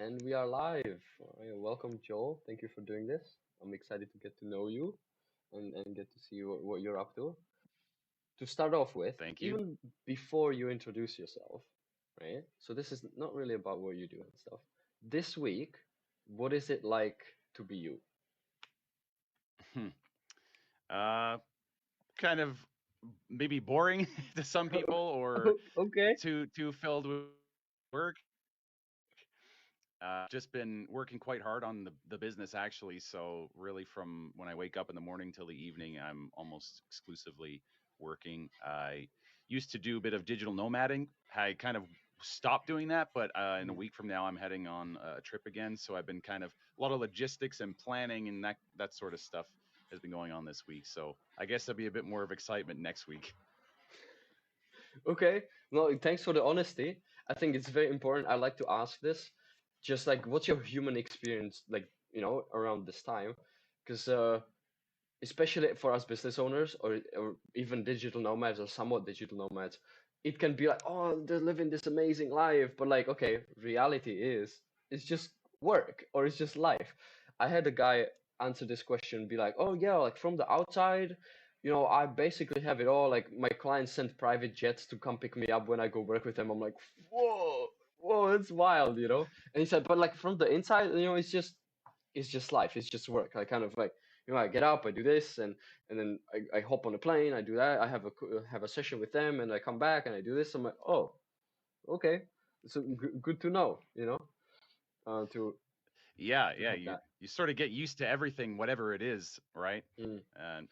And we are live. Welcome, Joel. Thank you for doing this. I'm excited to get to know you and get to see what you're up to. To start off with, Thank you. even before you introduce yourself, right? So, this is not really about what you do and stuff. This week, what is it like to be you? Hmm. Uh, Kind of maybe boring to some people, or Okay. too filled with work. Just been working quite hard on the business actually. So really, from when I wake up in the morning till the evening, I'm almost exclusively working. I used to do a bit of digital nomading. I kind of stopped doing that, but in a Mm. week from now, I'm heading on a trip again. So I've been kind of a lot of logistics and planning and that sort of stuff has been going on this week. So I guess there'll be a bit more of excitement next week. Okay. No, thanks for the honesty. I think it's very important. I like to ask this. Just like, what's your human experience like, around this time? Because especially for us business owners or even digital nomads or somewhat digital nomads, it can be like, oh, they're living this amazing life, but like, okay, reality is it's just work or it's just life. I had a guy answer this question, be like, oh yeah, like from the outside, I basically have it all. Like my clients send private jets to come pick me up when I go work with them. I'm like, whoa, whoa, it's wild. And he said, but like from the inside, it's just life. It's just work. I kind of like, I get up, I do this, and then I hop on a plane, I do that, I have a session with them, and I come back and I do this. I'm like, oh, okay, so good to know, to Yeah, have you that. you sort of get used to everything, whatever it is, right? Mm,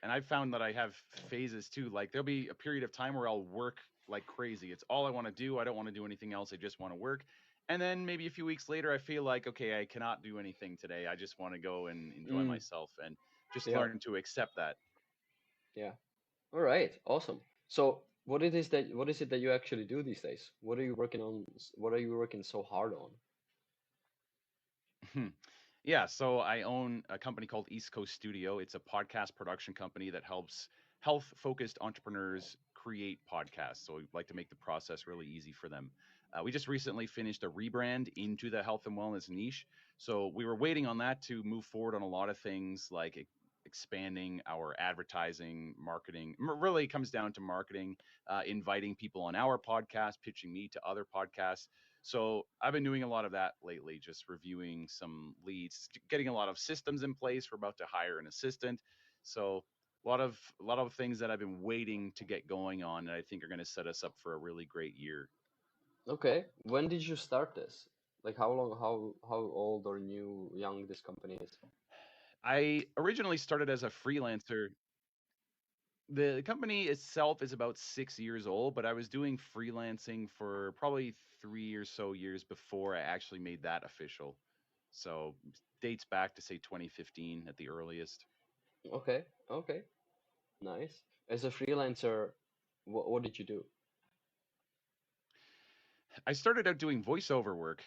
And I've found that I have phases too. Like there'll be a period of time where I'll work like crazy. It's all I want to do. I don't want to do anything else. I just want to work. And then maybe a few weeks later, I feel like, okay, I cannot do anything today. I just want to go and enjoy mm, myself and just yeah, learn to accept that. yeah. All right, awesome. So what is it that you actually do these days? What are you working on? What are you working so hard on? Yeah, so I own a company called East Coast Studio. It's a podcast production company that helps health focused entrepreneurs create podcasts. So we like to make the process really easy for them. We just recently finished a rebrand into the health and wellness niche. So we were waiting on that to move forward on a lot of things like expanding our advertising, marketing. Really comes down to marketing, inviting people on our podcast, pitching me to other podcasts. So I've been doing a lot of that lately, just reviewing some leads, getting a lot of systems in place. We're about to hire an assistant. So a lot of things that I've been waiting to get going on and I think are going to set us up for a really great year. Okay, when did you start this? Like how long, how old or young this company is? I originally started as a freelancer. The company itself is about 6 years old, but I was doing freelancing for probably 3 or so years before I actually made that official. So dates back to say 2015 at the earliest. Okay, okay, nice. As a freelancer, what did you do? I started out doing voiceover work.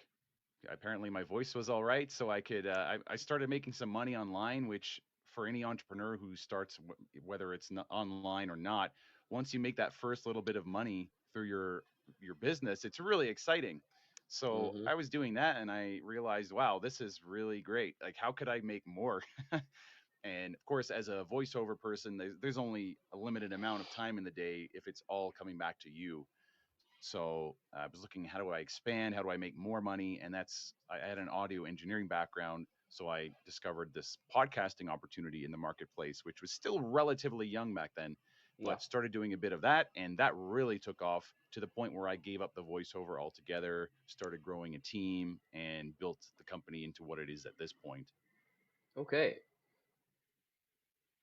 Apparently, my voice was all right, so I could. I started making some money online, which for any entrepreneur who starts, whether it's not online or not, once you make that first little bit of money through your business, it's really exciting. So Mm-hmm. I was doing that, and I realized, wow, this is really great. Like, how could I make more? And of course, as a voiceover person, there's only a limited amount of time in the day if it's all coming back to you. So I was looking, how do I expand? How do I make more money? And I had an audio engineering background. So I discovered this podcasting opportunity in the marketplace, which was still relatively young back then, Yeah. but started doing a bit of that. And that really took off to the point where I gave up the voiceover altogether, started growing a team, and built the company into what it is at this point. Okay.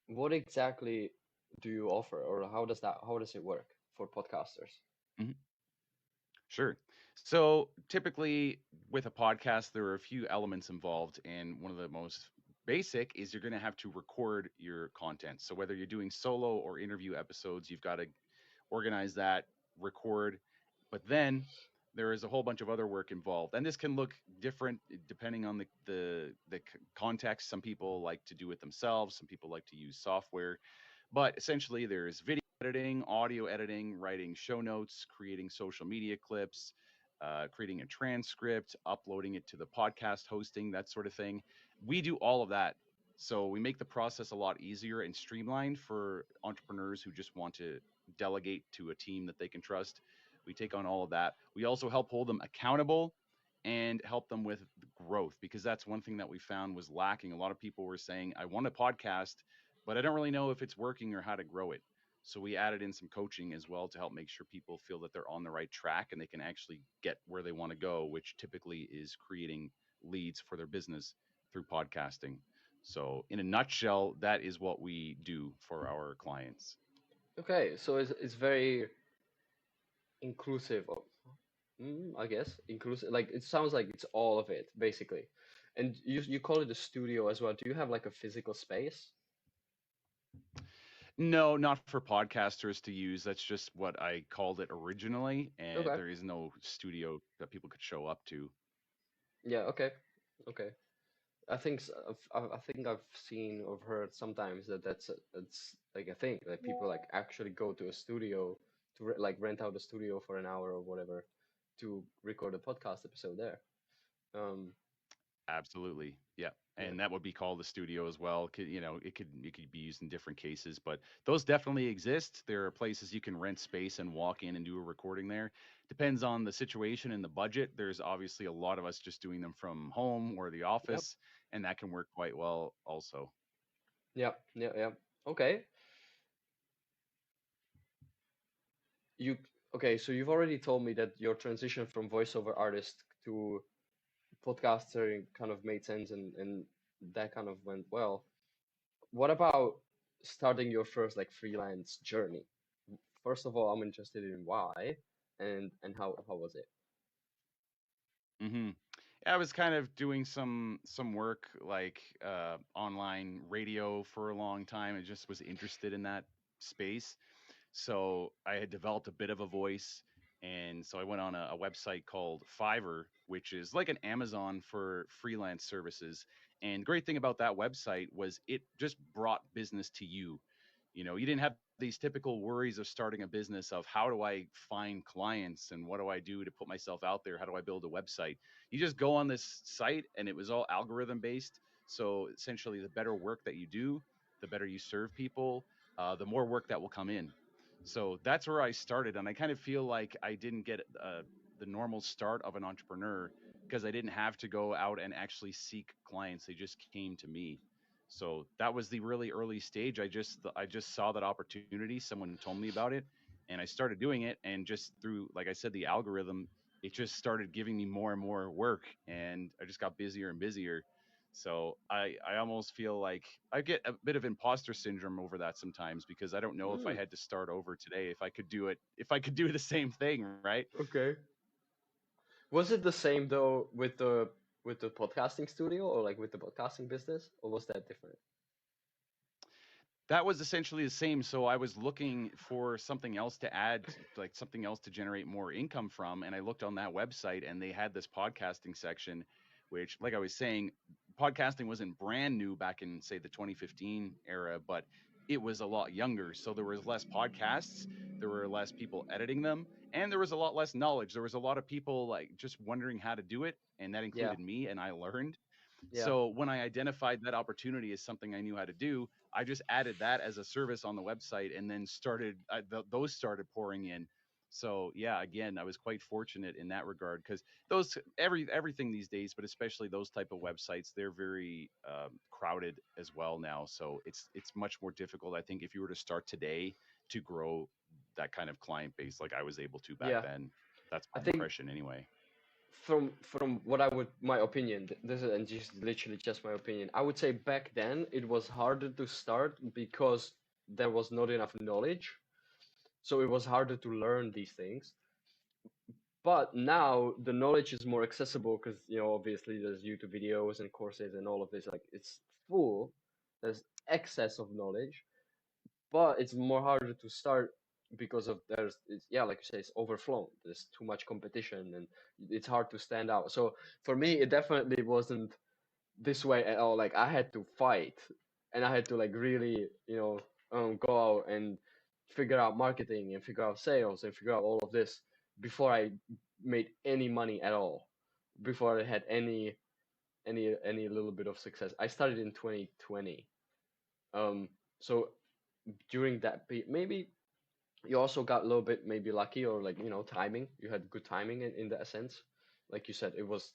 What exactly do you offer, or how does it work for podcasters? Mhm. Sure. So typically with a podcast, there are a few elements involved, and one of the most basic is you're going to have to record your content. So whether you're doing solo or interview episodes, you've got to organize that, record, but then there is a whole bunch of other work involved, and this can look different depending on the context. Some people like to do it themselves. Some people like to use software, but essentially there's video editing, audio editing, writing show notes, creating social media clips, creating a transcript, uploading it to the podcast hosting, that sort of thing. We do all of that. So we make the process a lot easier and streamlined for entrepreneurs who just want to delegate to a team that they can trust. We take on all of that. We also help hold them accountable and help them with growth, because that's one thing that we found was lacking. A lot of people were saying, I want a podcast, but I don't really know if it's working or how to grow it. So we added in some coaching as well to help make sure people feel that they're on the right track and they can actually get where they want to go, which typically is creating leads for their business through podcasting. So, in a nutshell, that is what we do for our clients. Okay, so it's very inclusive of, I guess inclusive. Like it sounds like it's all of it basically. And you call it a studio as well. Do you have like a physical space? No, not for podcasters to use. That's just what I called it originally. And Okay. there is no studio that people could show up to. Yeah. Okay. Okay. I think I think I've seen or heard sometimes that that's like a thing that people like actually go to a studio to like rent out a studio for an hour or whatever to record a podcast episode there. Um. Absolutely. Yeah. Yeah. And that would be called a studio as well. It could be used in different cases, but those definitely exist. There are places you can rent space and walk in and do a recording there. Depends on the situation and the budget. There's obviously a lot of us just doing them from home or the Yep. office, and that can work quite well also. Yep. Yeah. Yeah. Okay. You okay? So you've already told me that your transition from voiceover artist to podcaster kind of made sense and that kind of went well. What about starting your first like freelance journey? First of all, I'm interested in why and how was it? hmm I was kind of doing some work like online radio for a long time. I just was interested in that space. So I had developed a bit of a voice. And so I went on a website called Fiverr, which is like an Amazon for freelance services. And the great thing about that website was it just brought business to you. You didn't have these typical worries of starting a business of how do I find clients and what do I do to put myself out there? How do I build a website? You just go on this site and it was all algorithm based. So essentially, the better work that you do, the better you serve people, the more work that will come in. So that's where I started. And I kind of feel like I didn't get the normal start of an entrepreneur because I didn't have to go out and actually seek clients. They just came to me. So that was the really early stage. I just saw that opportunity. Someone told me about it, and I started doing it. And just through, like I said, the algorithm, it just started giving me more and more work, and I just got busier and busier. So I almost feel like I get a bit of imposter syndrome over that sometimes because I don't know if I Mm, had to start over today, if I could do it, if I could do the same thing, right? okay. Was it the same though with the podcasting studio or like with the podcasting business, or was that different? That was essentially the same. So I was looking for something else to add, like something else to generate more income from. And I looked on that website and they had this podcasting section, which, like I was saying, podcasting wasn't brand new back in, say, the 2015 era, but it was a lot younger. So there was less podcasts, there were less people editing them, and there was a lot less knowledge. There was a lot of people like just wondering how to do it. And that Yeah. included me, and I learned. Yeah. So when I identified that opportunity as something I knew how to do, I just added that as a service on the website, and then those started pouring in. So yeah, again, I was quite fortunate in that regard because those everything these days, but especially those type of websites, they're very crowded as well now. So it's much more difficult, I think, if you were to start today to grow that kind of client base like I was able to back Yeah. then. That's I my think impression anyway. from what I would my opinion, this is and just literally just my opinion. I would say back then it was harder to start because there was not enough knowledge, so it was harder to learn these things. But now the knowledge is more accessible because obviously there's YouTube videos and courses and all of this. Like it's full. There's excess of knowledge, but it's more harder to start because of yeah, like you say, it's overflown. There's too much competition and it's hard to stand out. So for me, it definitely wasn't this way at all. Like I had to fight, and I had to like really, go out and figure out marketing and figure out sales and figure out all of this before I made any money at all before I had any little bit of success. I started in 2020. Um, so during that maybe you also got a little bit maybe lucky, or like, timing. You had good timing in that sense. Like you said, it was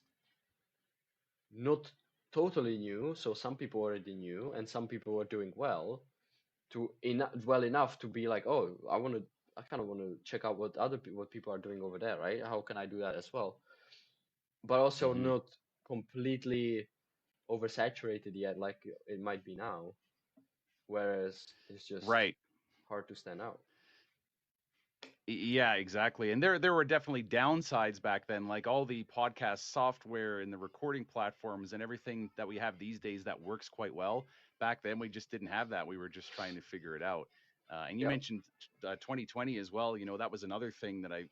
not totally new, so some people already knew, and some people were doing well well enough to be like, oh, I kind of want to check out what people are doing over there, right? How can I do that as well? But also Hmm. not completely oversaturated yet, like it might be now, whereas it's just Right. hard to stand out. Yeah, exactly. And there were definitely downsides back then, like all the podcast software and the recording platforms and everything that we have these days that works quite well. Back then, we just didn't have that. We were just trying to figure it out. And you Yep. mentioned 2020 as well. You know, that was another thing that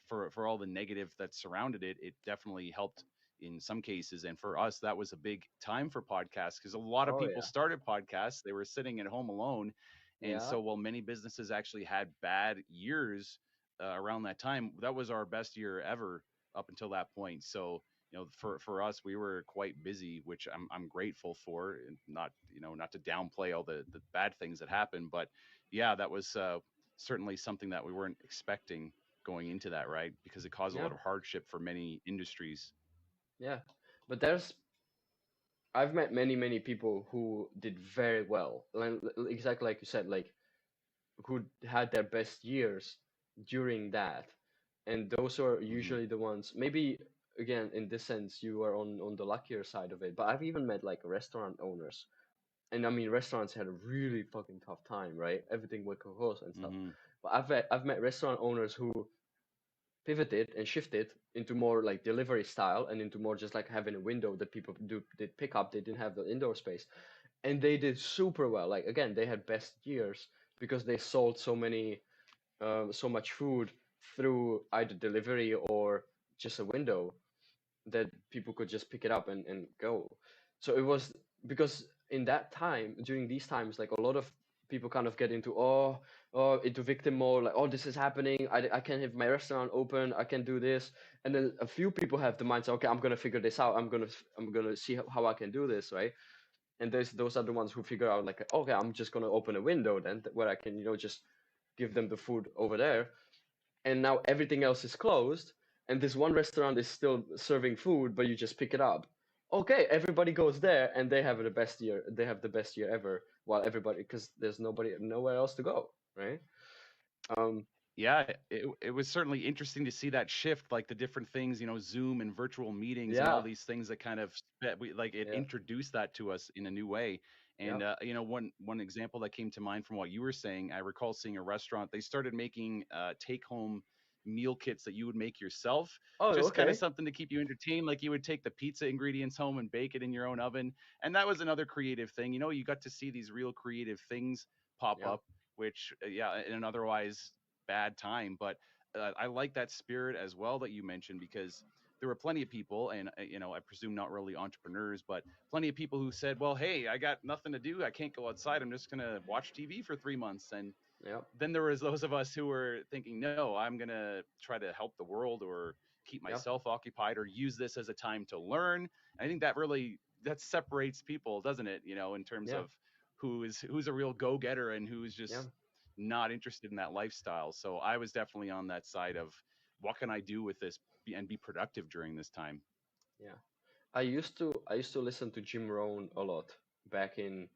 for all the negative that surrounded it, it definitely helped in some cases. And for us, that was a big time for podcasts because a lot of Oh people yeah. started podcasts. They were sitting at home alone. And Yeah. so while many businesses actually had bad years around that time, that was our best year ever up until that point. So, for us, we were quite busy, which I'm grateful for, and not, not to downplay all the bad things that happened, but yeah, that was certainly something that we weren't expecting going into that, right? Because it caused a Yeah. lot of hardship for many industries. Yeah. But I've met many people who did very well, exactly like you said, like who had their best years during that, and those are Hmm. usually the ones. Maybe again, in this sense, you are on the luckier side of it. But I've even met like restaurant owners, and I mean, restaurants had a really fucking tough time, right? Everything with close and stuff. Hmm. But I've met restaurant owners who pivoted and shifted into more like delivery style and into more just like having a window that people did pick up. They didn't have the indoor space, and they did super well. Like again, they had best years because they sold so much food through either delivery or just a window that people could just pick it up and go. So it was because in that time, during these times, like a lot of people kind of get into into victim mode, like, oh, this is happening. I can't have my restaurant open. I can do this. And then a few people have the mindset, okay, I'm gonna figure this out. I'm gonna see how I can do this, right? And those are the ones who figure out like, okay, I'm just gonna open a window then where I can just give them the food over there, and now everything else is closed, and this one restaurant is still serving food, but you just pick it up. Okay, everybody goes there, and they have the best year ever, while everybody, because there's nowhere else to go, right? um Yeah, it was certainly interesting to see that shift, like the different things, Zoom and virtual meetings and all yeah. these things that kind of it Yeah. introduced that to us in a new way. Yeah. And one example that came to mind from what you were saying, I recall seeing a restaurant. They started making take home meal kits that you would make yourself, Oh, just kind of okay. something to keep you entertained. Like you would take the pizza ingredients home and bake it in your own oven, and that was another creative thing. You got to see these real creative things pop Yeah. up, which yeah, in an otherwise bad time. But I like that spirit as well that you mentioned, because there were plenty of people, and I presume not really entrepreneurs, but plenty of people who said, "Well, hey, I got nothing to do. I can't go outside. I'm just gonna watch TV for 3 months." And Yeah. then there was those of us who were thinking, "No, I'm gonna try to help the world or keep Yeah. myself occupied or use this as a time to learn." I think that separates people, doesn't it? In terms Yeah. of who's a real go-getter and who's Yeah. just not interested in that lifestyle. So I was definitely on that side of what can I do with this and be productive during this time. Yeah. I used to listen to Jim Rohn a lot back in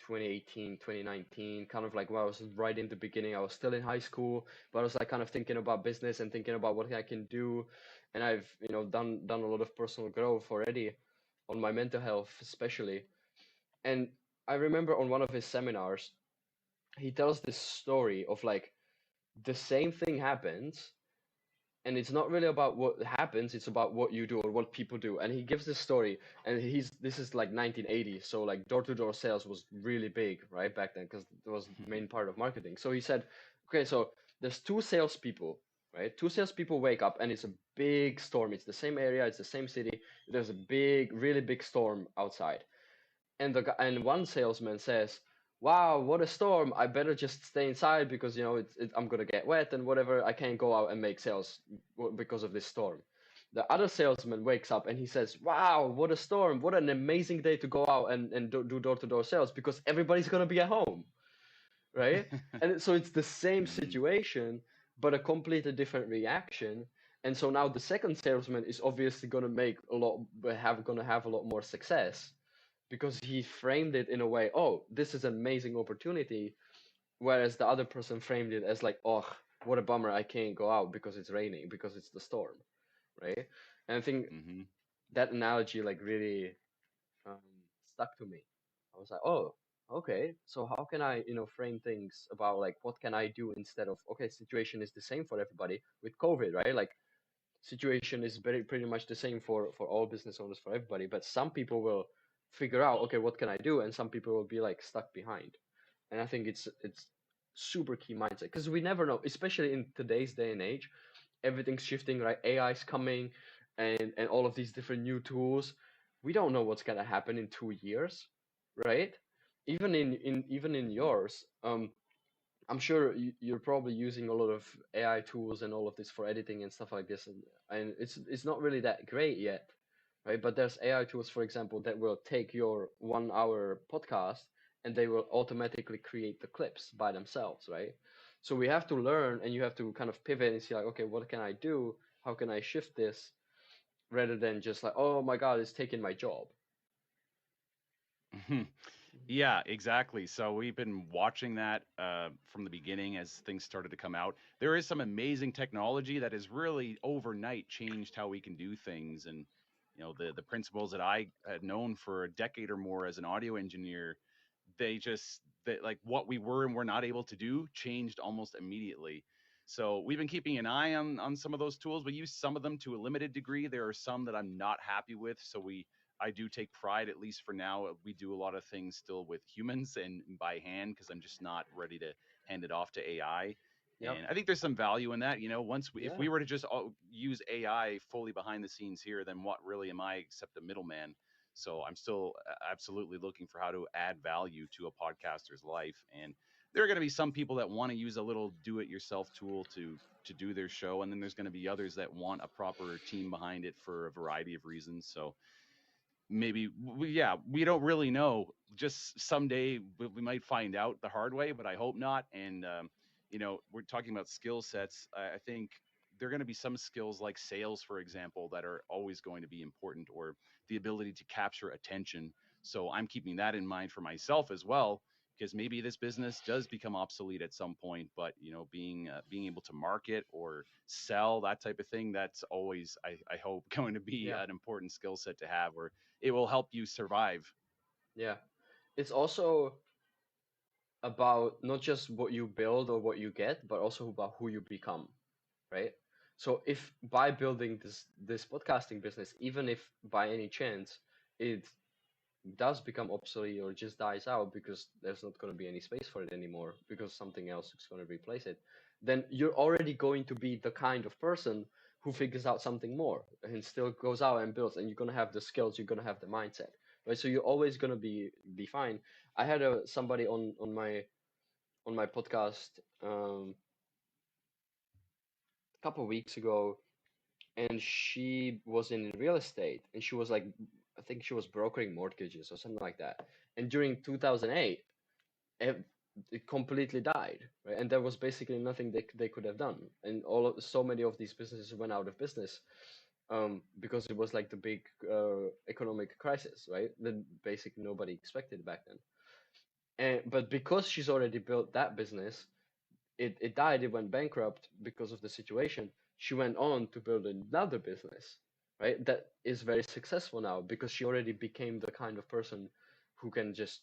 2018, 2019, kind of like when I was right in the beginning. I was still in high school, but I was like kind of thinking about business and thinking about what I can do. And I've, done a lot of personal growth already on my mental health, especially. And I remember on one of his seminars, he tells this story of like the same thing happens, and it's not really about what happens, it's about what you do or what people do. And he gives this story, and this is like 1980, so like door-to-door sales was really big right back then because it was the main part of marketing. So he said, okay, so there's two salespeople, right? Two salespeople wake up, and it's a big storm. It's the same area, it's the same city. There's a big, really big storm outside, and one salesman says, wow, what a storm! I better just stay inside because I'm gonna get wet and whatever. I can't go out and make sales because of this storm. The other salesman wakes up and he says, wow, what a storm! What an amazing day to go out and do door-to-door sales because everybody's gonna be at home, right? And so it's the same Hmm. situation, but a completely different reaction. And so now the second salesman is obviously gonna make a lot, gonna have a lot more success because he framed it in a way, oh, this is an amazing opportunity, whereas the other person framed it as like, oh, what a bummer, I can't go out because it's raining, because it's the storm, right? And I think Hmm. that analogy like really um, stuck to me. I was like, oh, okay, so how can I, frame things about like what can I do instead of, okay, situation is the same for everybody with COVID, right? Like situation is very pretty much the same for all business owners, for everybody, but some people will figure out, okay, what can I do, and some people will be like stuck behind. And I think it's super key mindset because we never know, especially in today's day and age. Everything's shifting, right? AI's coming, and all of these different new tools. We don't know what's gonna happen in 2 years, right? Even in Hmm. yours, I'm sure you're probably using a lot of AI tools and all of this for editing and stuff like this, and it's not really that great yet, right? But there's AI tools, for example, that will take your 1 hour podcast and they will automatically create the clips by themselves, right? So we have to learn, and you have to kind of pivot and see like, okay, what can I do? How can I shift this? Rather than just like, oh my God, it's taking my job. Yeah, exactly. So we've been watching that from the beginning as things started to come out. There is some amazing technology that has really overnight changed how we can do things, and the principles that I had known for a decade or more as an audio engineer, that like what we were and were not able to do changed almost immediately. So we've been keeping an eye on some of those tools. We use some of them to a limited degree. There are some that I'm not happy with. So I do take pride, at least for now. We do a lot of things still with humans and by hand because I'm just not ready to hand it off to AI. Yep. And I think there's some value in that. If Yeah. we were to just use AI fully behind the scenes here, then what really am I except a middleman? So I'm still absolutely looking for how to add value to a podcaster's life. And there are going to be some people that want to use a little do-it-yourself tool to do their show, and then there's going to be others that want a proper team behind it for a variety of reasons. So maybe yeah, we don't really know. Just someday we might find out the hard way, but I hope not. And we're talking about skill sets. I think there are going to be some skills like sales, for example, that are always going to be important, or the ability to capture attention. So I'm keeping that in mind for myself as well, because maybe this business does become obsolete at some point. But being able to market or sell, that type of thing, that's always, I hope, going to be Yeah. an important skill set to have, or it will help you survive. Yeah. It's also about not just what you build or what you get, but also about who you become, right? So if by building this podcasting business, even if by any chance it does become obsolete or just dies out because there's not going to be any space for it anymore because something else is going to replace it, then you're already going to be the kind of person who figures out something more and still goes out and builds, and you're going to have the skills, you're going to have the mindset, right? So you're always going to be fine. I had somebody on my podcast a couple of weeks ago, and she was in real estate, and she was like, I think she was brokering mortgages or something like that. And during 2008, it, it completely died, right? And there was basically nothing they could have done, and so many of these businesses went out of business because it was like the big economic crisis, right? That basically nobody expected back then. And but because she's already built that business, it died, it went bankrupt because of the situation. She went on to build another business, right? That is very successful now because she already became the kind of person who can just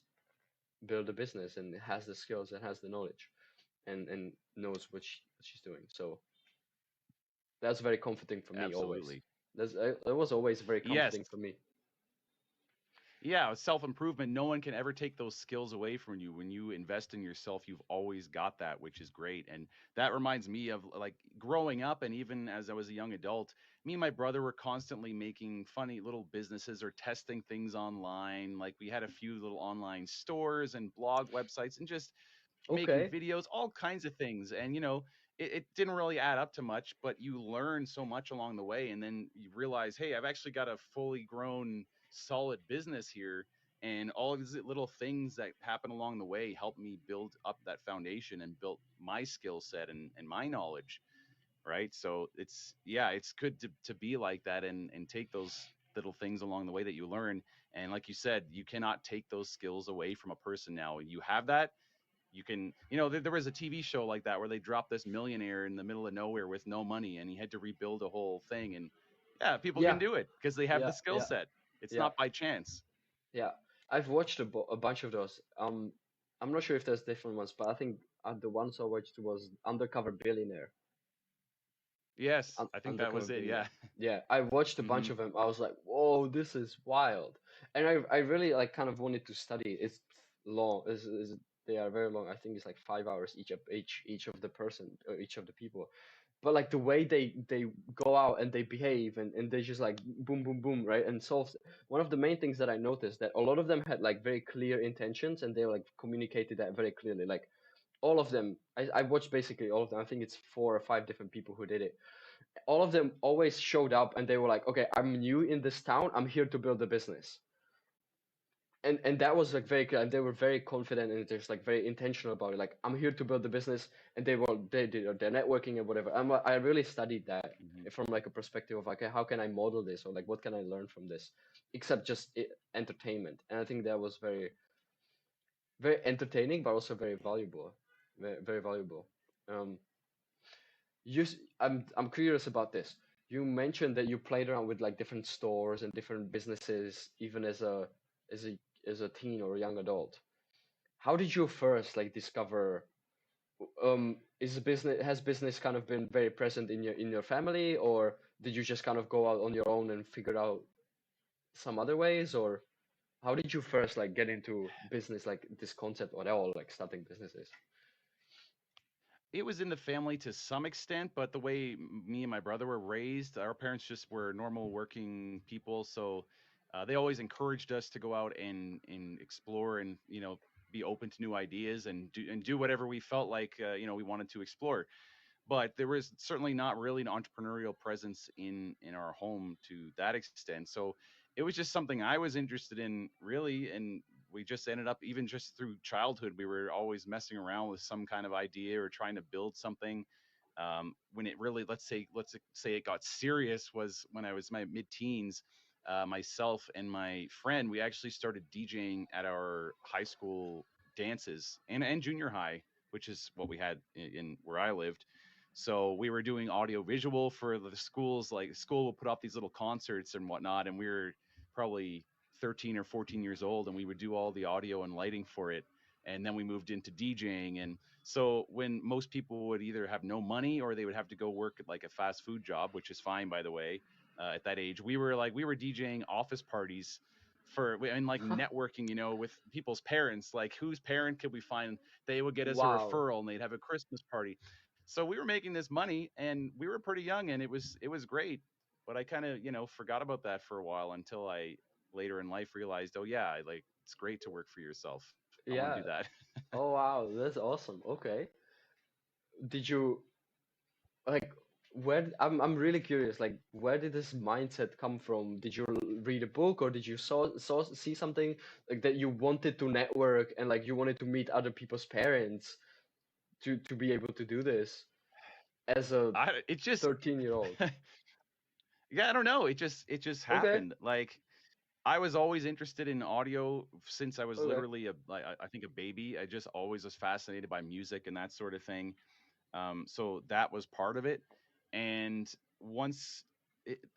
build a business and has the skills and has the knowledge and knows what she's doing. So that's very comforting for me always. Absolutely. That was always very Yes. comforting for me. yeah, self improvement. No one can ever take those skills away from you. When you invest in yourself, you've always got that, which is great. And that reminds me of like growing up, and even as I was a young adult, me and my brother were constantly making funny little businesses or testing things online. Like we had a few little online stores and blog websites, and just making Okay. videos, all kinds of things. And it didn't really add up to much, but you learn so much along the way, and then you realize, hey, I've actually got a fully grown, solid business here. And all of these little things that happen along the way help me build up that foundation and build my skill set and my knowledge, right? So it's, yeah, it's good to be like that, and take those little things along the way that you learn. And like you said, you cannot take those skills away from a person. Now you have that, you can, there was a TV show like that where they dropped this millionaire in the middle of nowhere with no money, and he had to rebuild a whole thing. And yeah, people can Yeah, do it because they have yeah, the skill yeah, set. It's yeah, not by chance. yeah. I've watched a bunch of those. I'm not sure if there's different ones, but I think the ones I watched was Undercover Billionaire. Yes, I think that Undercover was it. Yeah. Billionaire. Yeah, I watched a bunch Hmm. of them. I was like, whoa, this is wild, and I really like kind of wanted to study it. It's long. They are very long. I think it's like 5 hours each of the person or each of the people. But like the way they go out and they behave and they just like boom boom boom, right, and solve. One of the main things that I noticed that a lot of them had like very clear intentions and they like communicated that very clearly. Like all of them, I watched basically all of them. I think it's 4 or 5 different people who did it. All of them always showed up and they were like, okay, I'm new in this town, I'm here to build a business. And that was like very clear, and they were very confident and just like very intentional about it, like I'm here to build the business. And they did their networking and whatever. I really studied that Hmm. from like a perspective of like, okay, how can I model this, or like what can I learn from this, except just entertainment. And I think that was very very entertaining but also very valuable, very, very valuable. um I'm curious about this. You mentioned that you played around with like different stores and different businesses even as a as a teen or a young adult. How did you first like discover is business has business kind of been very present in your family, or did you just kind of go out on your own and figure out some other ways, or how did you first like get into business, like this concept at all, like starting businesses? It was in the family to some extent, but the way me and my brother were raised, our parents just were normal working people. So they always encouraged us to go out and explore, and be open to new ideas, and do whatever we felt like we wanted to explore. But there was certainly not really an entrepreneurial presence in our home to that extent. So it was just something I was interested in, really. And we just ended up, even just through childhood, we were always messing around with some kind of idea or trying to build something. When it really, let's say it got serious, was when I was my mid-teens. Myself and my friend, we actually started DJing at our high school dances, and junior high, which is what we had in where I lived. So we were doing audio visual for the schools. Like school would put off these little concerts and whatnot, and we were probably 13 or 14 years old, and we would do all the audio and lighting for it. And then we moved into DJing. And so when most people would either have no money or they would have to go work at like a fast food job, which is fine, by the way, at that age, we were DJing office parties and like networking, with people's parents. Like, whose parent could we find? They would get us a Wow. referral, and they'd have a Christmas party. So we were making this money, and we were pretty young, and it was great. But I kind of forgot about that for a while, until I later in life realized, oh yeah, like it's great to work for yourself. I want to do Yeah. that. Oh wow, that's awesome. Okay. Did you like I'm really curious, like where did this mindset come from? Did you read a book, or did you see something like that you wanted to network and like you wanted to meet other people's parents to be able to do this as a It just 13-year-old? yeah, I don't know. It just Okay. happened. Like, I was always interested in audio since I was Okay. literally I think a baby. I just always was fascinated by music and that sort of thing. So that was part of it. And once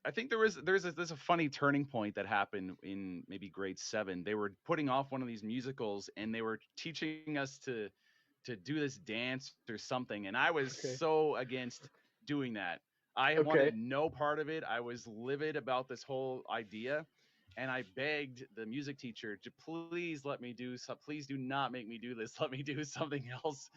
I think there's a funny turning point that happened in maybe grade 7. They were putting off one of these musicals, and they were teaching us to do this dance or something, and I was Okay. so against doing that. I Okay. wanted no part of it. I was livid about this whole idea. and I begged the music teacher to please let me do so. Please do not make me do this. Let me do something else.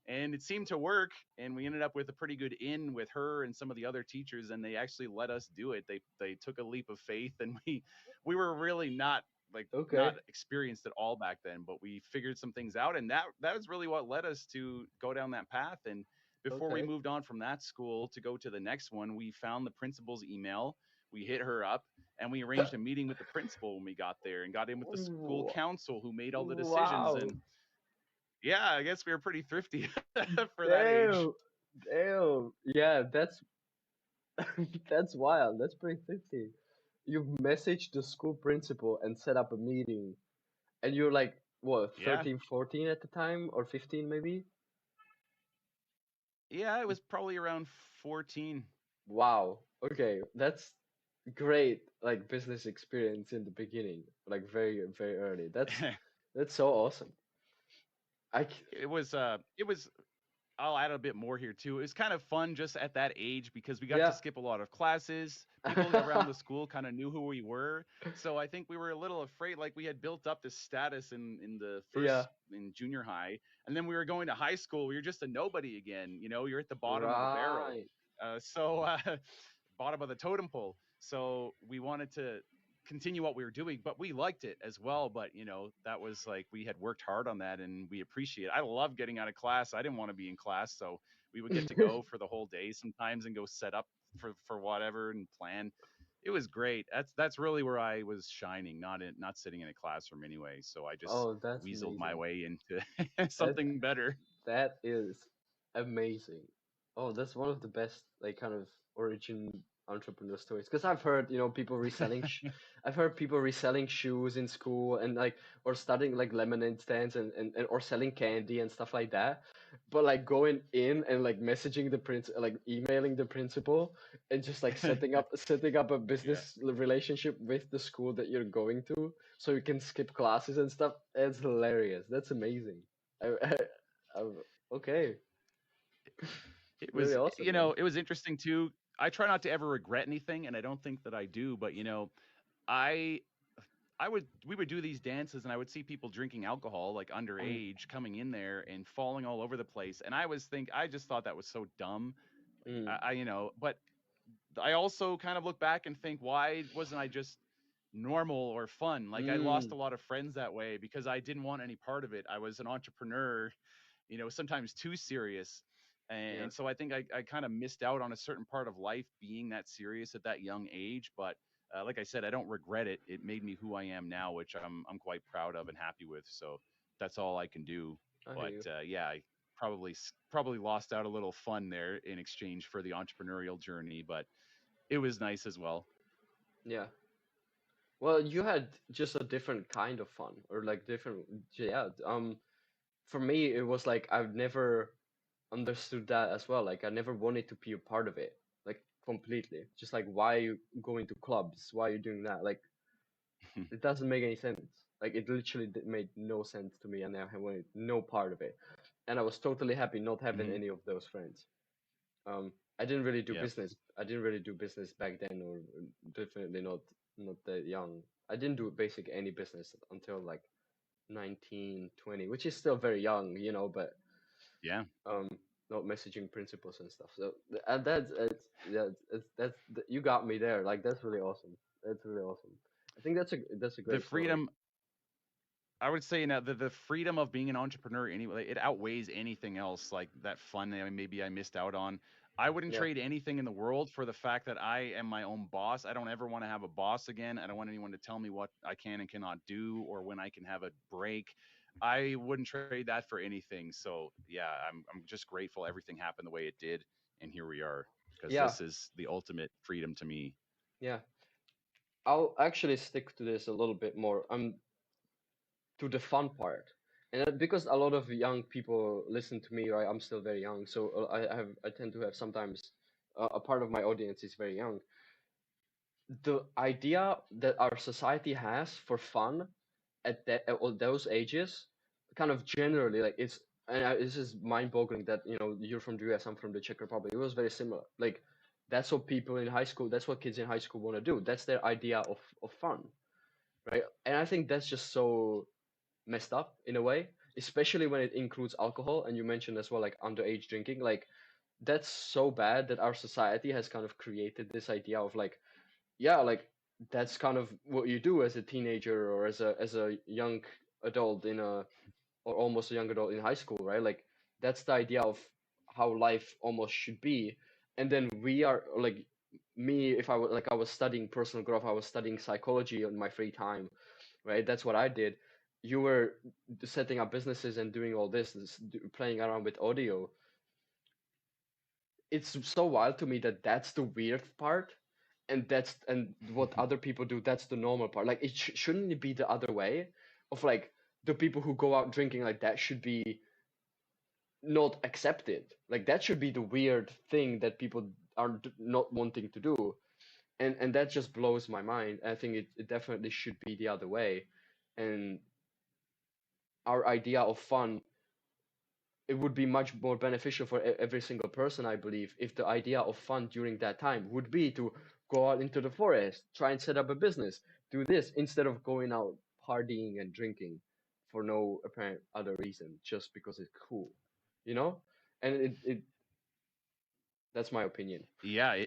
And it seemed to work, and we ended up with a pretty good in with her and some of the other teachers, and they actually let us do it. They took a leap of faith, and we were really not like not Okay. experienced at all back then, but we figured some things out, and that was really what led us to go down that path. And before we Okay. moved on from that school to go to the next one, we found the principal's email, we hit her up, and we arranged a meeting with the principal when we got there, and got in with the school Wa- council who made all the decisions. Wow. And yeah, I guess we were pretty thrifty for that age. Damn. Damn. Yeah, that's that's wild. That's pretty 50. You messaged the school principal and set up a meeting, and you're like, what, Yeah. 13, 14 at the time, or 15 maybe? Yeah, it was probably around 14. Wow. Okay, that's great. Like business experience in the beginning, like very, very early. That's so awesome. It was I'll add a bit more here too. It was kind of fun just at that age because we got to Yeah. skip a lot of classes. People around the school kind of knew who we were. So I think we were a little afraid, like we had built up this status in the Yeah. first in junior high, and then we were going to high school. We were just a nobody again. You're at the bottom of the barrel. Right. Bottom of the totem pole. So we wanted to continue what we were doing, but we liked it as well. But that was like we had worked hard on that, and we appreciate it. I love getting out of class. I didn't want to be in class, so we would get to go for the whole day sometimes and go set up for whatever and plan. It was great. That's really where I was shining, not sitting in a classroom anyway. So I just Oh, that's weaseled my amazing. way into That something better. that is amazing. Oh, that's one of the best like kind of origin entrepreneur stories. Because I've heard, people reselling. I've heard people reselling shoes in school and like or starting like lemonade stands and or selling candy and stuff like that. But like going in and like messaging the prince, like emailing the principal, and just like setting up a Yeah. business relationship with the school that you're going to, so you can skip classes and stuff. It's hilarious. That's amazing. I, Oh, okay. It Really was, awesome, man. it was interesting too. I try not to ever regret anything, and I don't think that I do. But I we would do these dances, and I would see people drinking alcohol like Mm, underage coming in there and falling all over the place, and I just thought that was so dumb. mm, But I also kind of look back and think, why wasn't I just normal or fun? Like I lost mm, a lot of friends that way because I didn't want any part of it. I was an entrepreneur, sometimes too serious. yeah, And so I think I kind of missed out on a certain part of life being that serious at that young age. But like I said, I don't regret it. It made me who I am now, which I'm quite proud of and happy with. So that's all I can do. I hear But you. yeah, I probably lost out a little fun there in exchange for the entrepreneurial journey, but it was nice as well. Yeah. Well, you had just a different kind of fun, or like different, yeah. For me, it was like I've never understood that as well. Like I never wanted to be a part of it, like completely. Just like why you going to clubs? Why you doing that? Like it doesn't make any sense. Like it literally made no sense to me, and I wanted no part of it. And I was totally happy not having Hmm. any of those friends. I didn't really do Yep. business. I didn't really do business back then, or definitely not that young. I didn't do basic any business until like 19, 20, which is still very young, but Yeah. um, not messaging principles and stuff. So and that's yeah, you got me there. Like that's really awesome. That's really awesome. I think that's a The great story. freedom I would say now the freedom of being an entrepreneur anyway, it outweighs anything else like that fun that maybe I missed out on. I wouldn't Yeah, trade anything in the world for the fact that I am my own boss. I don't ever want to have a boss again. I don't want anyone to tell me what I can and cannot do or when I can have a break. I wouldn't trade that for anything. So yeah, I'm just grateful everything happened the way it did, and here we are because yeah, this is the ultimate freedom to me. yeah. I'll actually stick to this a little bit more. To the fun part. And because a lot of young people listen to me, right? I'm still very young, so I tend to have sometimes a part of my audience is very young. The idea that our society has for fun at all those ages, kind of generally, like it's and this is mind-boggling that you're from the US, I'm from the Czech Republic. It was very similar. Like that's what people in high school, that's what kids in high school want to do. That's their idea of fun. right? And I think that's just so messed up in a way, especially when it includes alcohol. And you mentioned as well, like underage drinking. Like that's so bad that our society has kind of created this idea of like, yeah, like that's kind of what you do as a teenager or as a young adult in a or almost a young adult in high school, right? Like that's the idea of how life almost should be. And then we are like me, if I was like I was studying personal growth, I was studying psychology in my free time, right? That's what I did. You were setting up businesses and doing all playing around with audio. It's so wild to me that that's the weird part, and what other people do, that's the normal part. Like shouldn't it be the other way, of like the people who go out drinking, like that should be not accepted. Like that should be the weird thing that people are not wanting to do, and that just blows my mind. I think it definitely should be the other way, and our idea of fun, it would be much more beneficial for every single person, I believe, if the idea of fun during that time would be to go out into the forest, try and set up a business, do this instead of going out partying and drinking for no apparent other reason, just because it's cool, you know? And that's my opinion. Yeah,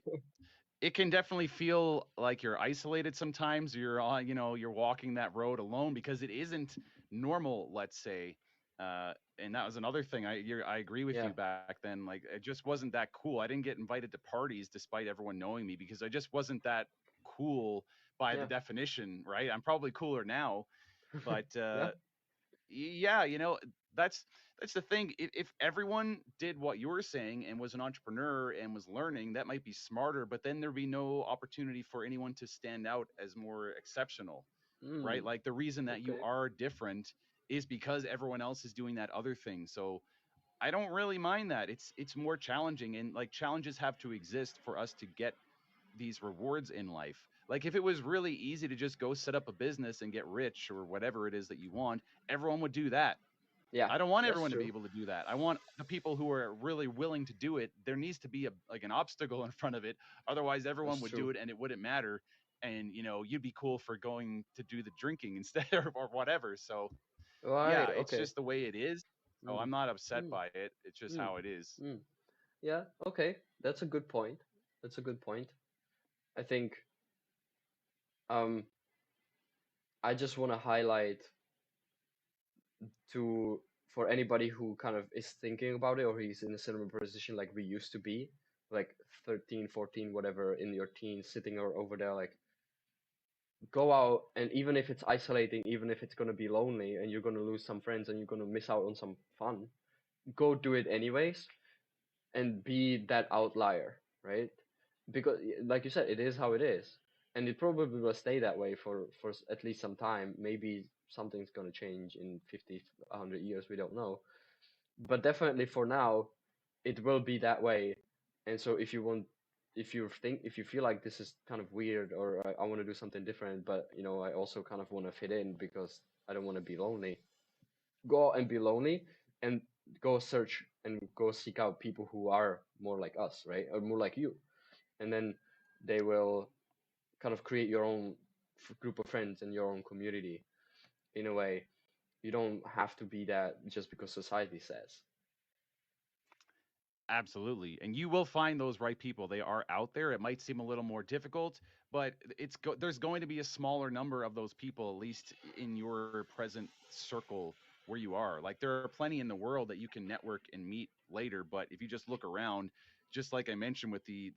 it can definitely feel like you're isolated sometimes. You're on, you're walking that road alone because it isn't normal, let's say. And that was another thing. I agree with Yeah, you back then. Like it just wasn't that cool. I didn't get invited to parties despite everyone knowing me because I just wasn't that cool by the yeah, definition, right? I'm probably cooler now, but yeah, yeah, that's that's the thing. If everyone did what you were saying and was an entrepreneur and was learning, that might be smarter, but then there'd be no opportunity for anyone to stand out as more exceptional, right? mm, Like the reason that you okay, are different is because everyone else is doing that other thing. So I don't really mind that. It's more challenging, and like challenges have to exist for us to get these rewards in life. Like if it was really easy to just go set up a business and get rich or whatever it is that you want, everyone would do that. yeah, I don't want that's everyone to be true, able to do that. I want the people who are really willing to do it. There needs to be a like an obstacle in front of it. Otherwise everyone that's would true, do it and it wouldn't matter. And you'd be cool for going to do the drinking instead or whatever. So yeah, right, it's okay, just the way it is. So mm, I'm not upset mm, by it. It's just mm, how it is. mm. Yeah, okay, that's a good point. That's a good point. I think um I just want to highlight to for anybody who kind of is thinking about it, or he's in a similar position like we used to be, like 13, 14, whatever, in your teens, sitting or over there, like go out, and even if it's isolating, even if it's going to be lonely and you're going to lose some friends and you're going to miss out on some fun, go do it anyways and be that outlier, right? Because like you said, it is how it is, and it probably will stay that way for at least some time. Maybe something's going to change in 50, 100 years, we don't know, but definitely for now it will be that way. And so if you feel like this is kind of weird, or I want to do something different, but I also kind of want to fit in because I don't want to be lonely, go out and be lonely, and go search and go seek out people who are more like us, right? Or more like you. And then they will kind of create your own group of friends and your own community in a way. You don't have to be that just because society says. Absolutely. And you will find those right people. They are out there. It might seem a little more difficult, but there's going to be a smaller number of those people, at least in your present circle where you are. Like there are plenty in the world that you can network and meet later, but if you just look around, just like I mentioned with the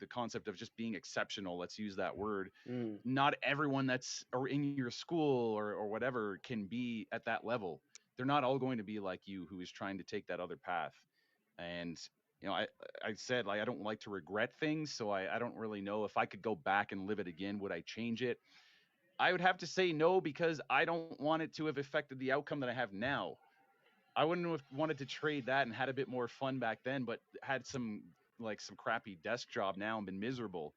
concept of just being exceptional, let's use that word, Mm, not everyone that's or in your school or whatever can be at that level. They're not all going to be like you who is trying to take that other path. And I said like I don't like to regret things, so I don't really know if I could go back and live it again. Would I change it? I would have to say no because I don't want it to have affected the outcome that I have now. I wouldn't have wanted to trade that and had a bit more fun back then, but had some crappy desk job now and been miserable.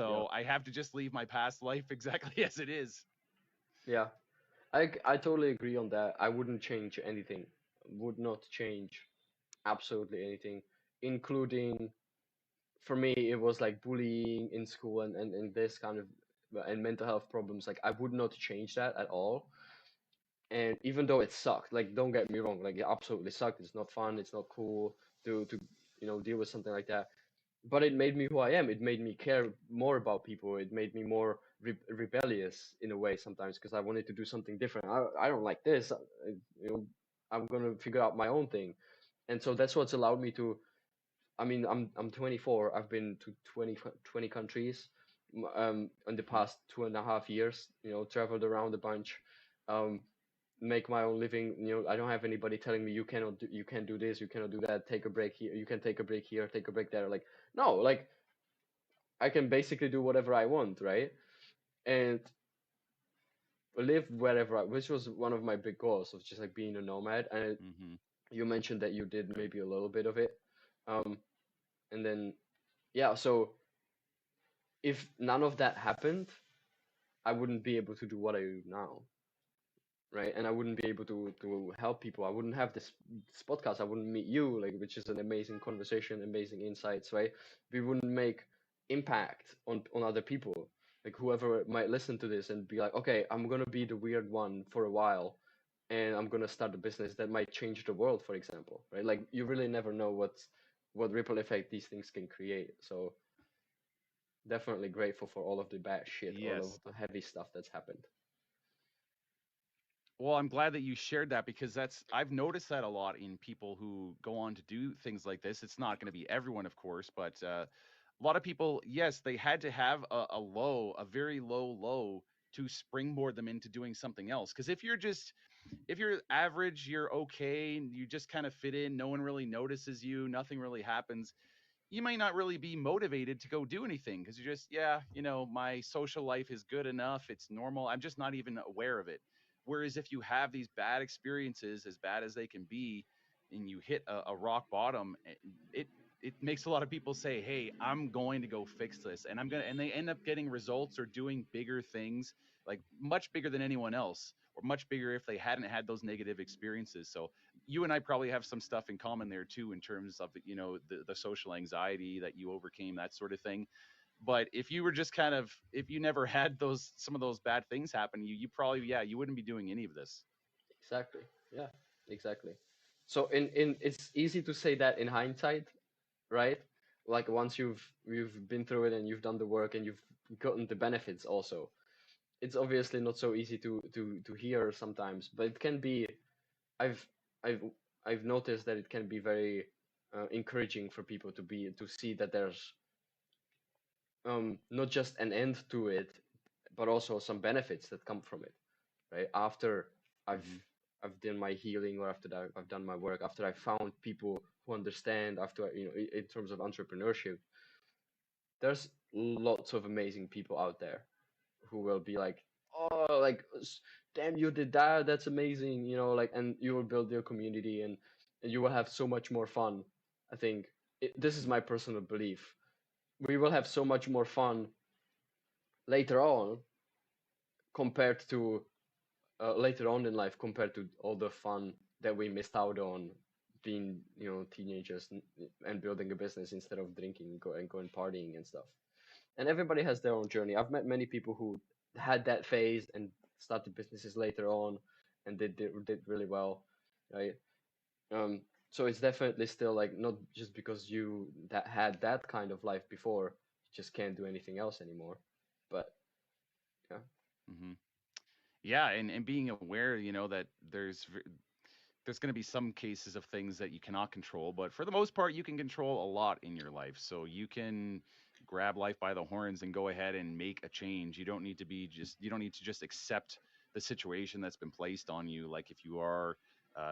yeah, So I have to just leave my past life exactly as it is. yeah. I totally agree on that. I wouldn't change anything. Would not change absolutely anything, including for me it was like bullying in school and this kind of and mental health problems, like I would not change that at all. And even though it sucked, like don't get me wrong, like it absolutely sucked. It's not fun. It's not cool to deal with something like that. But it made me who I am. It made me care more about people. It made me more rebellious in a way sometimes because I wanted to do something different. I don't like this. You know, I'm gonna figure out my own thing, and so that's what's allowed me to. I mean, I'm 24. I've been to 20 countries, in the Mhm. past 2.5 years. Traveled around a bunch, um, make my own living. I don't have anybody telling me you can't do this, you cannot do that. Take a break here. You can take a break here. Take a break there. Like no, like I can basically do whatever I want, right? And live wherever which was one of my big goals of just like being a nomad. And Mhm. you mentioned that you did maybe a little bit of it, um, and then yeah, so if none of that happened, I wouldn't be able to do what I do now, right? And I wouldn't be able to help people. I wouldn't have this podcast. I wouldn't meet you, like, which is an amazing conversation, amazing insights, right? We wouldn't make impact on other people, like whoever might listen to this and be like, okay, I'm gonna be the weird one for a while, and I'm gonna start a business that might change the world, for example, right? Like you really never know what ripple effect these things can create. So definitely grateful for all of the bad shit, all of Yes. the heavy stuff that's happened. Well, I'm glad that you shared that because I've noticed that a lot in people who go on to do things like this. It's not going to be everyone, of course, but a lot of people, yes, they had to have a low, a very low low to springboard them into doing something else. Because if you're average, you're okay, and you just kind of fit in, no one really notices you, nothing really happens, you might not really be motivated to go do anything because you're just, yeah, my social life is good enough. It's normal. I'm just not even aware of it. Whereas if you have these bad experiences, as bad as they can be, and you hit a rock bottom, it it makes a lot of people say, "Hey, I'm going to go fix this," and and they end up getting results or doing bigger things, like much bigger than anyone else, or much bigger if they hadn't had those negative experiences. So you and I probably have some stuff in common there too, in terms of the social anxiety that you overcame, that sort of thing. But if you were just kind of, if you never had those some of those bad things happen, you probably, yeah, you wouldn't be doing any of this. Exactly. Yeah, exactly. So in it's easy to say that in hindsight, right? Like once you've been through it and you've done the work and you've gotten the benefits also. It's obviously not so easy to hear sometimes, but it can be. I've I've I've noticed that it can be very encouraging for people to see that there's not just an end to it, but also some benefits that come from it, right? After I've Hmm. I've done my healing, or after that I've done my work, after I found people who understand, after in terms of entrepreneurship, there's lots of amazing people out there who will be like, oh, like, damn, you did that, that's amazing, like, and you will build your community, and you will have so much more fun. I think this is my personal belief. We will have so much more fun later on compared to later on in life compared to all the fun that we missed out on being teenagers and building a business instead of drinking and going partying and stuff. And everybody has their own journey. I've met many people who had that phase and started businesses later on, and they did really well, right? um so it's definitely still like not just because you that had that kind of life before, you just can't do anything else anymore. But yeah. Hmm. Yeah, and being aware, that there's going to be some cases of things that you cannot control, but for the most part, you can control a lot in your life. So you can grab life by the horns and go ahead and make a change. You don't need to just accept the situation that's been placed on you. Like if you are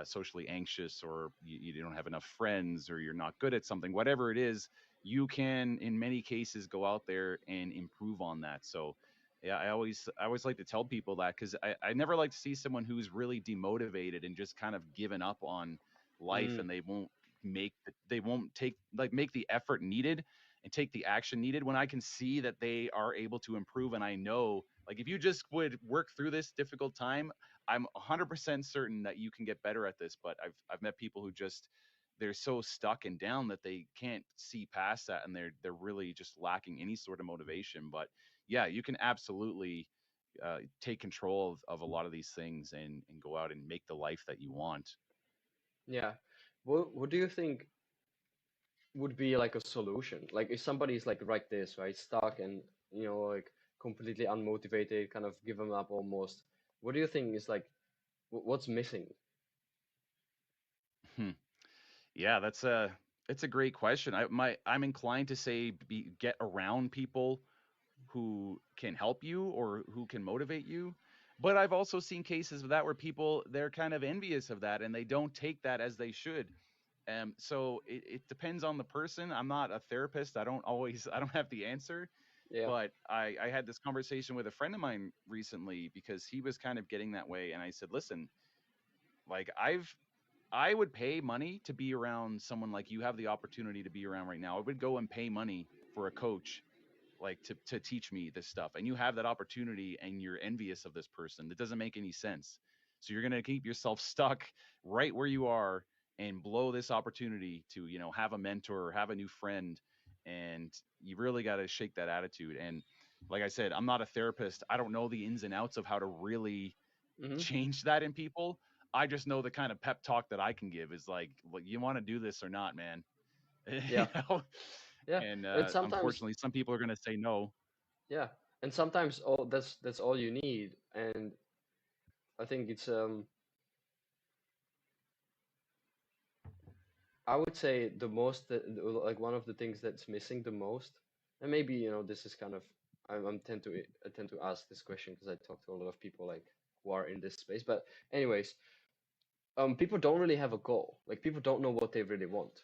socially anxious, or you don't have enough friends, or you're not good at something, whatever it is, you can, in many cases, go out there and improve on that. So yeah, I always like to tell people that because I never like to see someone who's really demotivated and just kind of given up on life, Mm, and they won't make the effort needed and take the action needed when I can see that they are able to improve. And I know, like, if you just would work through this difficult time, I'm 100% certain that you can get better at this. But I've met people who just, they're so stuck and down that they can't see past that, and they're really just lacking any sort of motivation. But yeah, you can absolutely take control of a lot of these things and go out and make the life that you want. Yeah. What do you think would be like a solution? Like if somebody's like this, right, stuck and like completely unmotivated, kind of given up almost. What do you think is like what's missing? Hmm. Yeah, it's a great question. I'm inclined to say get around people who can help you or who can motivate you. But I've also seen cases of that where people they're kind of envious of that and they don't take that as they should. So it depends on the person. I'm not a therapist. I don't have the answer. Yeah. But I had this conversation with a friend of mine recently because he was kind of getting that way. And I said, listen, like I would pay money to be around someone like you have the opportunity to be around right now. I would go and pay money for a coach like to teach me this stuff. And you have that opportunity and you're envious of this person. That doesn't make any sense. So you're going to keep yourself stuck right where you are and blow this opportunity to, have a mentor or have a new friend. And you really got to shake that attitude. And like I said, I'm not a therapist. I don't know the ins and outs of how to really Mm-hmm. change that in people. I just know the kind of pep talk that I can give is like, well, you want to do this or not, man. you Yeah. know, Yeah. and And sometimes, unfortunately, some people are going to say no. yeah, and sometimes all that's all you need. And I think it's I would say the most like one of the things that's missing the most, and maybe this is kind of I tend to ask this question because I talk to a lot of people like who are in this space. But anyways, people don't really have a goal. Like people don't know what they really want,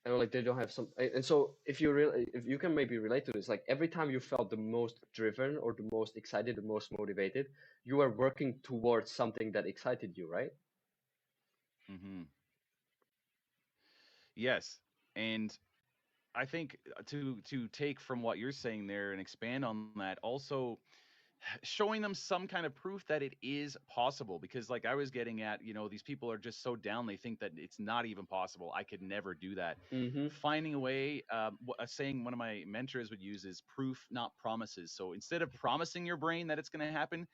and like they don't have some. And so if you can maybe relate to this, like every time you felt the most driven or the most excited, the most motivated, you were working towards something that excited you, right? Hmm. Yes, and I think to take from what you're saying there and expand on that, also showing them some kind of proof that it is possible. Because like I was getting at, these people are just so down they think that it's not even possible. I could never do that. Mm-hmm. Finding a way, a saying one of my mentors would use is proof, not promises. So instead of promising your brain that it's going to happen,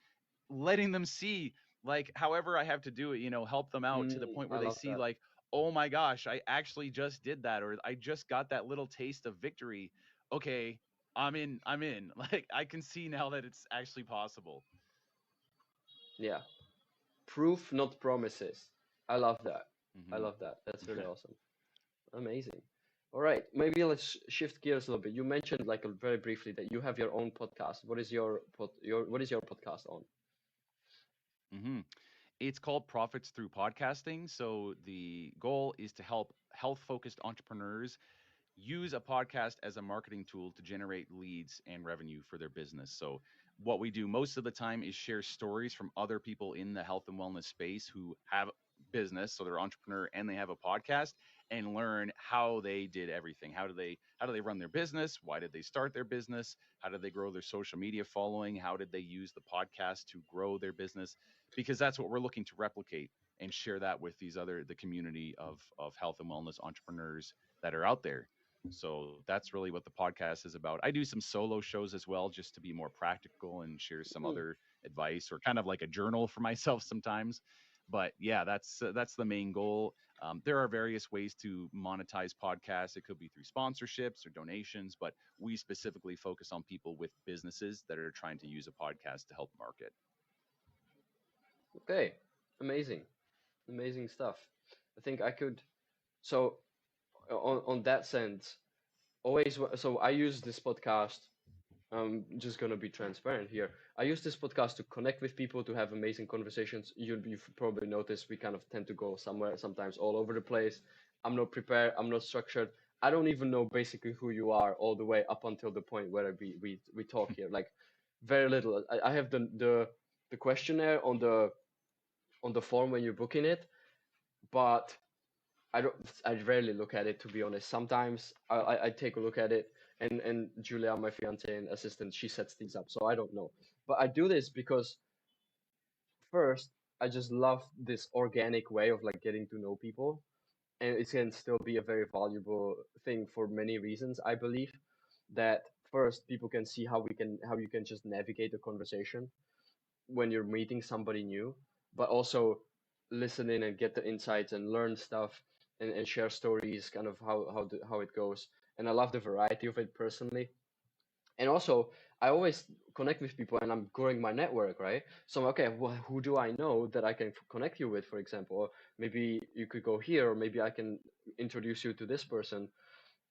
letting them see, like, however I have to do it, help them out to the point I where they love see, that. like, oh my gosh, I actually just did that, or I just got that little taste of victory. Okay, I'm in. Like, I can see now that it's actually possible. Yeah. Proof, not promises. I love that. I Hmm. love that. That's really awesome. Amazing. All right, maybe let's shift gears a little bit. You mentioned like very briefly that you have your own podcast. What is your what is your podcast on? Hmm. It's called Profits Through Podcasting. So the goal is to help health focused entrepreneurs use a podcast as a marketing tool to generate leads and revenue for their business. So, what we do most of the time is share stories from other people in the health and wellness space who have business, so they're entrepreneur and they have a podcast, and learn how they did everything. How do they run their business? Why did they start their business? How did they grow their social media following? How did they use the podcast to grow their business? Because that's what we're looking to replicate and share that with the community of health and wellness entrepreneurs that are out there. So that's really what the podcast is about. I do some solo shows as well, just to be more practical and share some Hmm. other advice or kind of like a journal for myself sometimes. But yeah, that's the main goal. There are various ways to monetize podcasts. It could be through sponsorships or donations, but we specifically focus on people with businesses that are trying to use a podcast to help market. Okay, amazing, amazing stuff. I think I could. So on that sense, so I use this podcast. I'm just gonna be transparent here. I use this podcast to connect with people, to have amazing conversations. You've probably noticed we kind of tend to go somewhere, sometimes all over the place. I'm not prepared. I'm not structured. I don't even know basically who you are all the way up until the point where we talk here. Like very little. I have the questionnaire on the form when you're booking it, but I don't. I rarely look at it, to be honest. Sometimes I take a look at it, and Julia, my fiance and assistant, she sets things up. So I don't know, but I do this because first I just love this organic way of like getting to know people, and it can still be a very valuable thing for many reasons. I believe that first people can see how you can just navigate the conversation when you're meeting somebody new, but also listen in and get the insights and learn stuff and share stories, kind of how it goes. And I love the variety of it personally. And also, I always connect with people, and I'm growing my network, right? So okay, well, who do I know that I can connect you with, for example? Or maybe you could go here, or maybe I can introduce you to this person,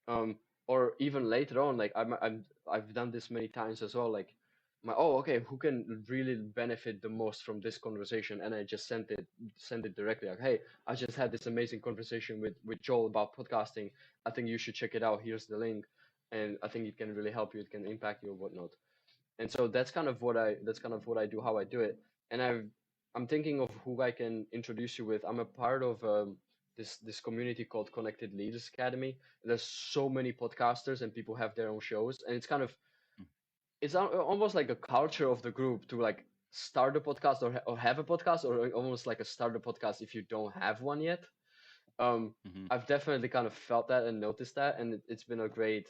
um or even later on, like I've done this many times as well, like oh, okay, who can really benefit the most from this conversation, and I just send it directly, like, hey, I just had this amazing conversation with Joel about podcasting. I think you should check it out. Here's the link, and I think it can really help you, it can impact you or whatnot. And so that's kind of what I do, how I do it. And I'm thinking of who I can introduce you with. I'm a part of this community called Connected Leaders Academy. There's so many podcasters and people have their own shows, and it's almost like a culture of the group to like start a podcast, or have a podcast, or almost like a start a podcast if you don't have one yet. um Hmm. I've definitely kind of felt that and noticed that, and it's been a great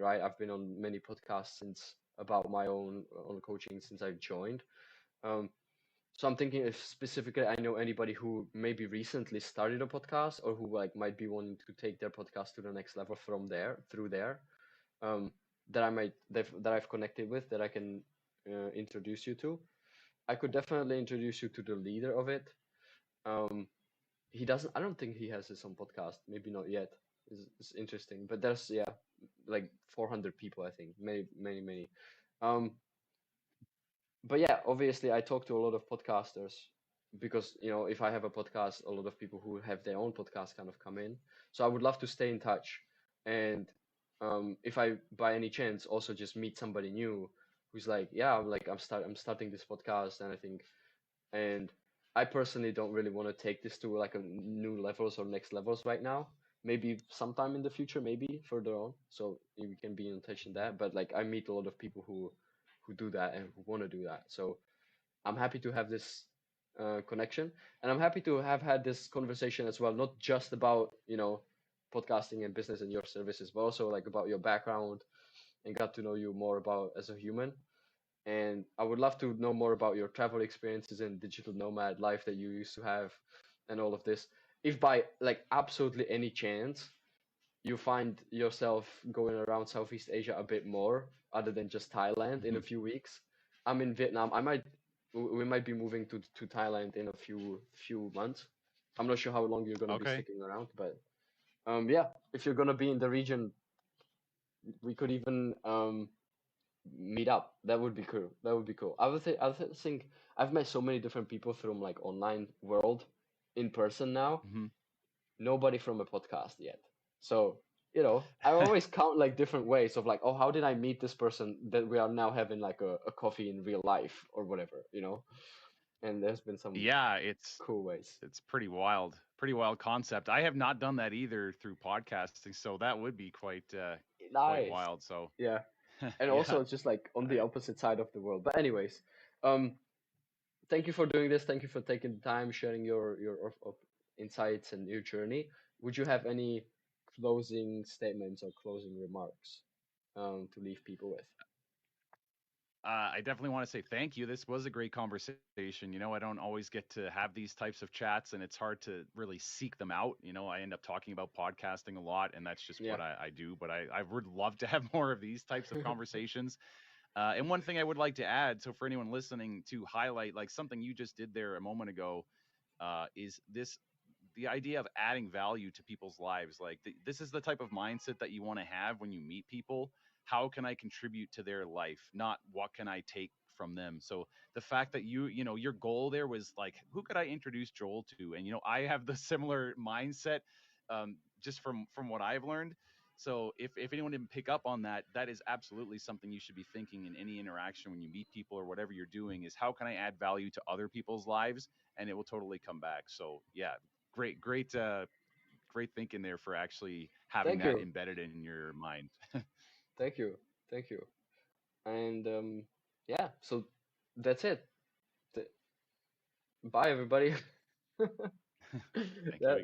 ride. I've been on many podcasts since about my own coaching since I joined. um so I'm thinking if specifically I know anybody who maybe recently started a podcast, or who like might be wanting to take their podcast to the next level from there, through there, um that I've connected with, that I can introduce you to. I could definitely introduce you to the leader of it. um he doesn't, I don't think he has his own podcast, maybe not yet. It's interesting, but there's, yeah, like 400 people, I think, many many many. um but yeah, obviously I talk to a lot of podcasters, because if I have a podcast, a lot of people who have their own podcast kind of come in. So I would love to stay in touch, and if I by any chance also just meet somebody new who's like, yeah, I'm starting this podcast, and I think, and I personally don't really want to take this to like a new levels or next levels right now. Maybe sometime in the future, maybe further on. So we can be in touch in that. But like I meet a lot of people who do that and who want to do that. So I'm happy to have this connection, and I'm happy to have had this conversation as well. Not just about podcasting and business and your services, but also like about your background, and got to know you more about as a human. And I would love to know more about your travel experiences and digital nomad life that you used to have, and all of this. If by like absolutely any chance you find yourself going around Southeast Asia a bit more, other than just Thailand, in Hmm. a few weeks, I'm in Vietnam. We might be moving to Thailand in a few months. I'm not sure how long you're gonna be Okay. sticking around, but yeah, if you're gonna be in the region, we could even meet up. That would be cool. That would be cool. I think I've met so many different people from like online world in person now. Hmm. Nobody from a podcast yet. So, I always count like different ways of like, oh, how did I meet this person that we are now having like a coffee in real life or whatever. And there's been some Yeah, it's cool ways. it's pretty wild concept. I have not done that either through podcasting, so that would be quite Nice. wild. So Yeah. And yeah, also it's just like on the I, opposite side of the world. But anyways, um thank you for doing this. Thank you for taking the time, sharing your insights and your journey. Would you have any closing statements or closing remarks to leave people with? I definitely want to say thank you. This was a great conversation. I don't always get to have these types of chats, and it's hard to really seek them out. I end up talking about podcasting a lot, and that's just Yeah. what I do. But I would love to have more of these types of conversations. And one thing I would like to add, so for anyone listening, to highlight like something you just did there a moment ago, is the idea of adding value to people's lives. Like this is the type of mindset that you want to have when you meet people. How can I contribute to their life, not what can I take from them? So the fact that your goal there was like, who could I introduce Joel to? And I have the similar mindset, just from what I've learned. So if anyone didn't pick up on that, that is absolutely something you should be thinking in any interaction when you meet people or whatever you're doing, is how can I add value to other people's lives, and it will totally come back. So yeah, great thinking there for actually having Thank that you. embedded in your mind. Thank you. Thank you. And yeah, so that's it. Th- Bye, everybody. Thank you That again.